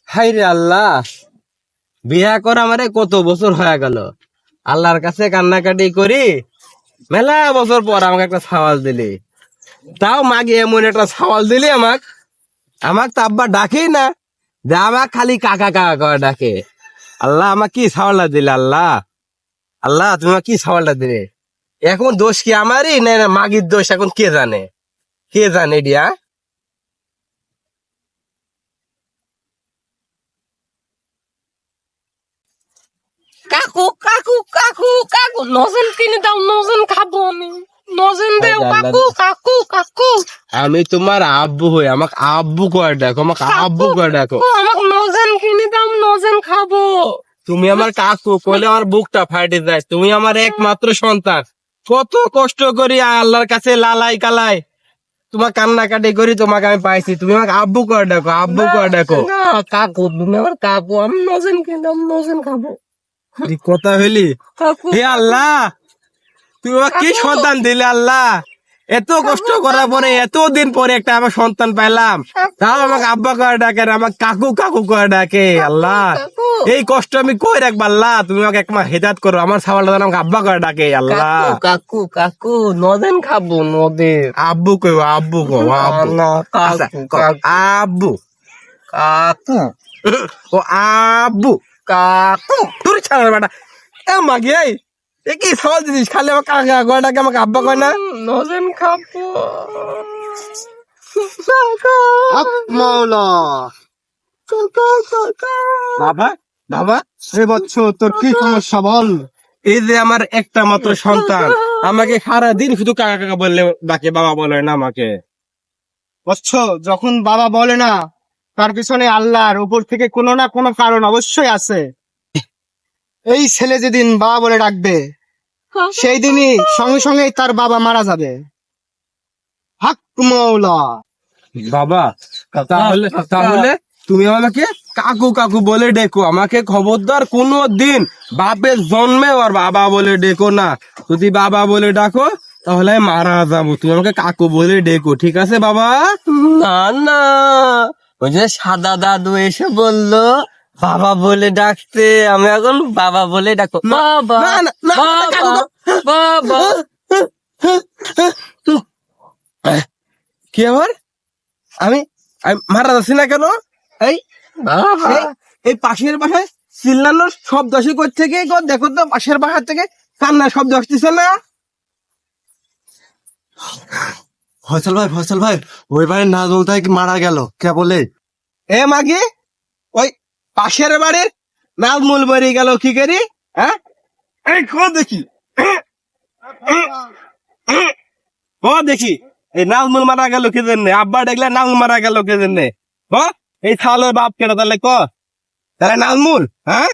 High রে আল্লাহ, বিয়া করা আমারে কত বছর হয়ে গেল। আল্লাহর কাছে কান্নাকাটি করি, মেলা বছর পর আমাকে একটা সওয়াল দিলি। তাও মাগে এমন একটা সওয়াল দিলি আমাক, আমাক তো আব্বা ডাকেই না, যে আমাক খালি কাকা কাকা করে ডাকে। আল্লাহ আমাক কি সওয়ালটা দিলে? আল্লাহ আল্লাহ তুমি আমাকে কি সওয়ালটা দিলে? এখন দোষ কি আমারই না না মাগির দোষ? এখন কে জানে, কে জানে ডিয়া? কাকু কাকু কাকু কাকু নজেন কিনে দাও, নজেন খাবো আমি। নজেন দেও কাকু কাকু কাকু। আমি তোমার আব্বু হই, আমাকে আব্বু করে ডাকো, আমাকে আব্বু করে ডাকো। আমাকে নজেন কিনে দাও, নজেন খাবো। তুমি আমার কাকু কইলে আমার বুকটা ফাটে যায়। তুমি আমার একমাত্র সন্তান, কত কষ্ট করি আল্লাহর কাছে লালাই কালাই তোমার কান্নাকাটি করি, তোমাকে আমি পাইছি। তুমি আমাকে আব্বু করে ডাকো, আব্বু করে ডাকো। না কাকু, তুমি আমার কাকু, আমি নজেন কিনে দাও, নজেন খাবো। এই কথা হইলি? কাকু হে আল্লাহ, তুমি আমাকে কি সন্তান দিলে আল্লাহ? এত কষ্ট করার পরে এতদিন পরে একটা আমার সন্তান পাইলাম, তাও আমাকে আব্বা করে ডাকে না, আমাকে কাকু কাকু করে ডাকে। আল্লাহ, এই কষ্ট আমি কই রাখবো আল্লাহ? তুমি আমাকে একমাস হেদাত করো, আমার সাওয়ালটা যেন আমাকে আব্বা করে ডাকে। আল্লাহ, কাকু কাকু নজেন খাবো, নজেন। আব্বু কই, আব্বু কো, আব্বু। না আচ্ছা, কাকু আব্বু, কাকু ও আব্বু। কাকু। তোর ছাড়া বেটা এ মাগি, এ কি সওয়াল দিছিস? খালি আমার কাকা করে ডাকে, আমাকে আব্বা কয় না। নজেন খাবো। মৌলা বাবা, বাবা এ বৎস তোর কি সমস্যা বল? এই যে আমার একটা মাত্র সন্তান, আমাকে সারা দিন শুধু কাকা কাকা বললে ডাকে, বাবা বলে না আমাকে। বৎস যখন বাবা বলে না, তার পিছনে আল্লাহর উপর থেকে কোনো না কোনো কারণ অবশ্যই আছে। এই ছেলে যেদিন বাবা বলে ডাকবে, সেই দিনই সঙ্গে সঙ্গে তার বাবা মারা যাবে। হক মৌলা। বাবা, তাহলে তাহলে তুমি আমাকে কাকু কাকু বলে ডেকো, আমাকে খবরদার কোনো দিন বাপের জন্মে আর বাবা বলে ডেকো না। যদি বাবা বলে ডাকো তাহলে আমি মারা যাবো। তুমি আমাকে কাকু বলে ডেকো, ঠিক আছে বাবা? না না, ওই যে সাদা দাদু এসে বললো বাবা বলে ডাকতে, আমি এখন বাবা বলে ডাকো। বাবা না, না, না, বাবা বাবা। কি আবার? আমি আমি মারা যাচ্ছি না কেন? এই বাবা এই পাশের বাসায় চিল্লানোর শব্দ আসে কোথা থেকে? দেখো তো পাশের বাসা থেকে কান্নার শব্দ আসতেছে না? ফয়সাল ভাই ওই বাড়ির নাজমুল তাই মারা গেল কে বলে? এ মাগি, ওই পাশের বাড়ির নাজমুল মরে গেল কি করি? হ্যাঁ, এই দেখি, দেখি এই নাজমুল মারা গেল কি জন্য? আব্বা দেখলে নাজমুল মারা গেল কি জন্য? এই তাহলে বাপ কেন তাহলে তাহলে নাজমুল, হ্যাঁ?